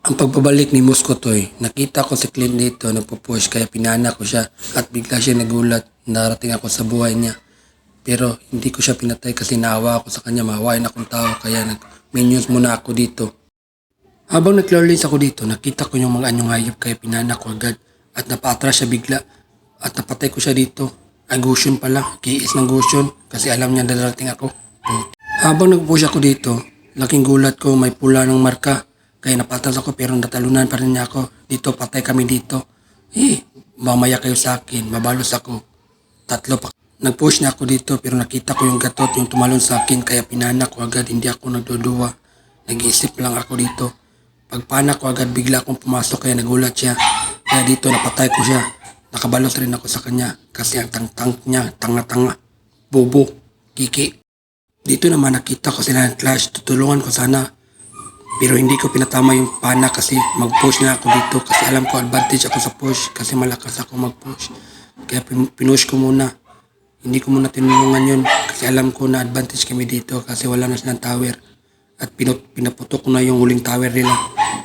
Ang pagbabalik ni Muscotoy, nakita ko si Clint dito, nagpo-push kaya pinana ko siya at bigla siya nagulat. Narating ako sa buhay niya. Pero hindi ko siya pinatay kasi naawa ako sa kanya, mahawain akong tao kaya nag-minions muna ako dito. Habang nag-lorelins ako dito, nakita ko yung mga anyong hayop kaya pinana ko agad at napaatras siya bigla at napatay ko siya dito. Ay Gusion pala, kiis ng Gusion kasi alam niya darating ako. Habang nag-push ako dito, laking gulat ko may pula ng marka. Kaya napatras ako pero natalunan pa rin niya ako. Dito patay kami dito. Mamaya kayo sa akin, mabalos ako. Tatlo pa. Nag-push na ako dito pero nakita ko yung gatot yung tumalon sa akin kaya pinana ko agad, hindi ako nagduduwa. Nag-iisip lang ako dito. Pagpana ko agad bigla akong pumasok kaya nagulat siya. Kaya dito napatay ko siya. Nakabalot rin ako sa kanya kasi ang tang-tang niya, tanga-tanga, bobo, kiki. Dito naman nakita ko sila ng clash, tutulungan ko sana. Pero hindi ko pinatama yung pana kasi mag-push na ako dito kasi alam ko advantage ako sa push kasi malakas ako mag-push. Kaya pinush ko muna. Hindi ko muna tinulungan yun kasi alam ko na advantage kami dito kasi wala na silang tower. At pinaputok ko na yung huling tower nila.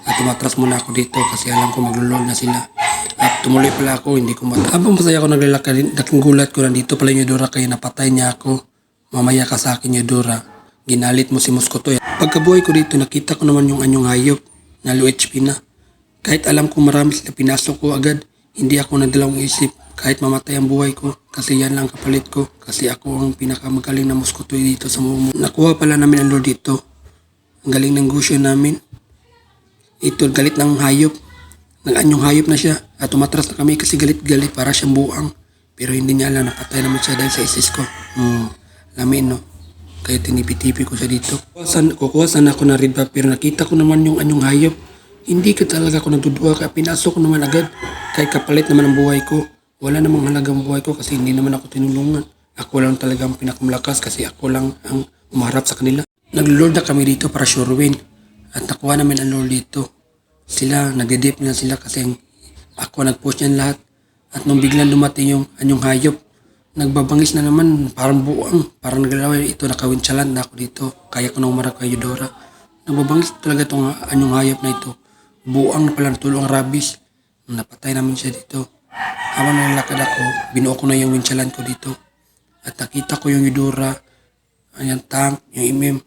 At tumatras muna ako dito kasi alam ko maglulol na sila. At tumuloy pala ako, hindi ko habang masaya ako naglalakad, nagulat ko nandito pala yung Eudora kaya napatay niya ako. Mamaya ka sa akin Eudora. Ginalit mo si Muscotoy. Pagkabuhay ko dito, nakita ko naman yung anyong hayop na low HP na. Kahit alam ko marami sila, pinasok ko agad. Hindi ako nagdalawang isip kahit mamatay ang buhay ko kasi yan lang kapalit ko kasi ako ang pinakamagaling na Muscotoy dito sa Momo. Nakuha pala namin ang lord dito. Ang galing ng Gusion namin. Ito, galit ng hayop. Nag-anyong hayop na siya at tumatras na kami kasi galit-galit para siyang buang. Pero hindi niya alam, napatay naman siya dahil sa isis ko. Lamin no. Kaya tinipi-tipi ko siya dito. Kukuha sana ako ng red buff pero nakita ko naman yung anyong hayop. Hindi ka talaga ako nagdudua kaya pinasok ko naman agad. Kahit kapalit naman ang buhay ko. Wala namang halagang buhay ko kasi hindi naman ako tinulungan. Ako lang talaga ang pinakamalakas kasi ako lang ang umarap sa kanila. Nag-lord na kami dito para sure win. At nakuha namin ang lord dito. Sila, nagde-dip na sila kasi ako nag-push niyan lahat. At nung biglang dumating yung anyong hayop, nagbabangis na naman, parang buang, parang naglalaway. Ito, nakawinchalan na ako dito. Kaya ko nang umarap kay Eudora. Nagbabangis talaga itong anyong hayop na ito. Buang na pala, natulong ang rabies. Napatay namin siya dito. Habang nalalakad ako, binuo ko na yung winchalan ko dito. At nakita ko yung Eudora, yung tank, yung imim.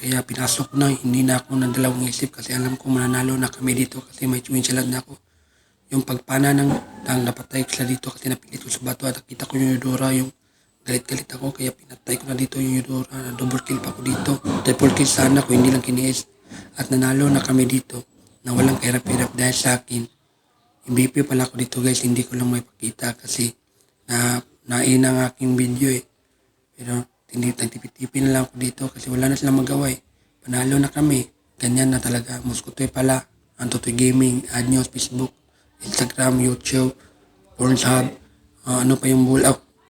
Kaya pinasok ko na, hindi na ako nagdalawang isip kasi alam ko mananalo na kami dito kasi may winchalan na ako. Yung pagpana ng napatay ko sila dito kasi napilit ko sa bato at nakita ko yung Eudora, yung galit-galit ako kaya pinatay ko na dito yung Eudora. Double kill pa ako dito. Triple kill sana ko, hindi lang kiniis. At nanalo na kami dito na walang kahirap-hirap dahil sa akin. MVP pala ako dito guys, hindi ko lang may pakita kasi naina ang aking video eh. Pero nagtipi-tipi na lang ako dito kasi wala na silang magawa eh. Panalo na kami. Ganyan na talaga. Muscotoy pala. Antotoy Gaming. Add nyo sa Facebook, Instagram, YouTube, Pornhub. Ano pa yung bull out.